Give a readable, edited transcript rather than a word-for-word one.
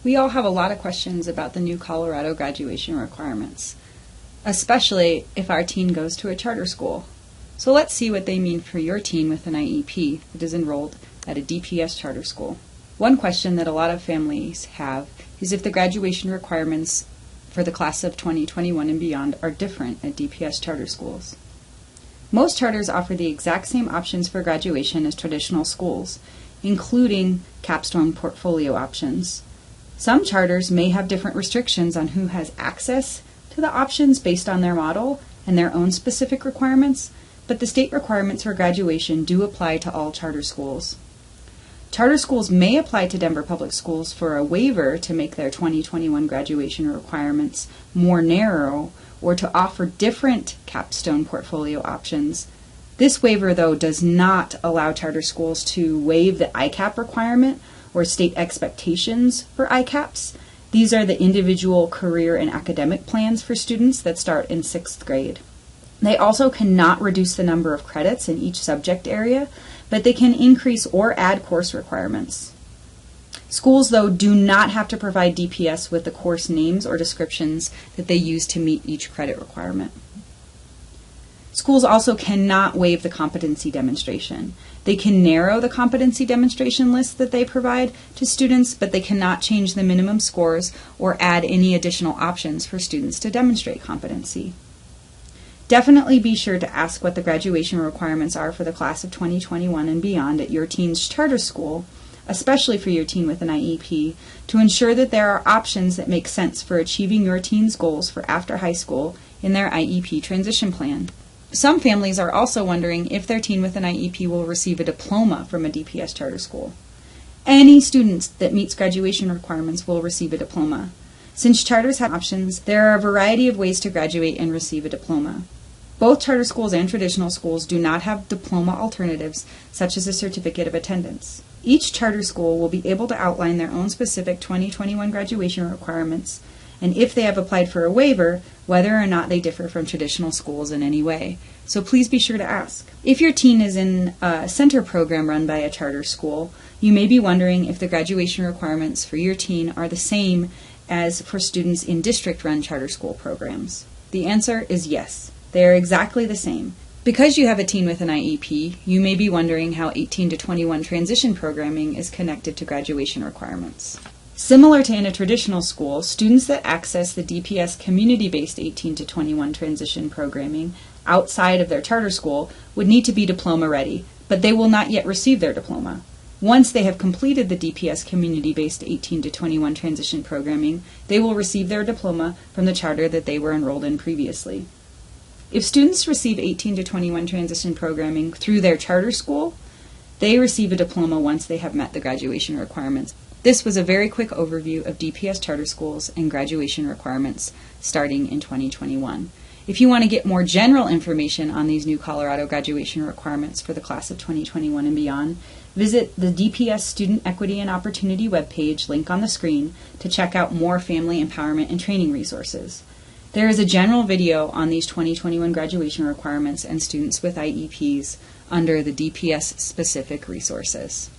We all have a lot of questions about the new Colorado graduation requirements, especially if our teen goes to a charter school. So let's see what they mean for your teen with an IEP that is enrolled at a DPS charter school. One question that a lot of families have is if the graduation requirements for the class of 2021 and beyond are different at DPS charter schools. Most charters offer the exact same options for graduation as traditional schools, including capstone portfolio options. Some charters may have different restrictions on who has access to the options based on their model and their own specific requirements, but the state requirements for graduation do apply to all charter schools. Charter schools may apply to Denver Public Schools for a waiver to make their 2021 graduation requirements more narrow or to offer different capstone portfolio options. This waiver, though, does not allow charter schools to waive the ICAP requirement or state expectations for ICAPs. These are the individual career and academic plans for students that start in 6th grade. They also cannot reduce the number of credits in each subject area, but they can increase or add course requirements. Schools, though, do not have to provide DPS with the course names or descriptions that they use to meet each credit requirement. Schools also cannot waive the competency demonstration. They can narrow the competency demonstration list that they provide to students, but they cannot change the minimum scores or add any additional options for students to demonstrate competency. Definitely be sure to ask what the graduation requirements are for the class of 2021 and beyond at your teen's charter school, especially for your teen with an IEP, to ensure that there are options that make sense for achieving your teen's goals for after high school in their IEP transition plan. Some families are also wondering if their teen with an IEP will receive a diploma from a DPS charter school. Any student that meets graduation requirements will receive a diploma. Since charters have options, there are a variety of ways to graduate and receive a diploma. Both charter schools and traditional schools do not have diploma alternatives, such as a certificate of attendance. Each charter school will be able to outline their own specific 2021 graduation requirements, and if they have applied for a waiver, whether or not they differ from traditional schools in any way. So please be sure to ask. If your teen is in a center program run by a charter school, you may be wondering if the graduation requirements for your teen are the same as for students in district-run charter school programs. The answer is yes. They are exactly the same. Because you have a teen with an IEP, you may be wondering how 18 to 21 transition programming is connected to graduation requirements. Similar to in a traditional school, students that access the DPS community-based 18 to 21 transition programming outside of their charter school would need to be diploma ready, but they will not yet receive their diploma. Once they have completed the DPS community-based 18 to 21 transition programming, they will receive their diploma from the charter that they were enrolled in previously. If students receive 18 to 21 transition programming through their charter school, they receive a diploma once they have met the graduation requirements. This was a very quick overview of DPS charter schools and graduation requirements starting in 2021. If you want to get more general information on these new Colorado graduation requirements for the class of 2021 and beyond, visit the DPS Student Equity and Opportunity webpage, link on the screen, to check out more family empowerment and training resources. There is a general video on these 2021 graduation requirements and students with IEPs under the DPS specific resources.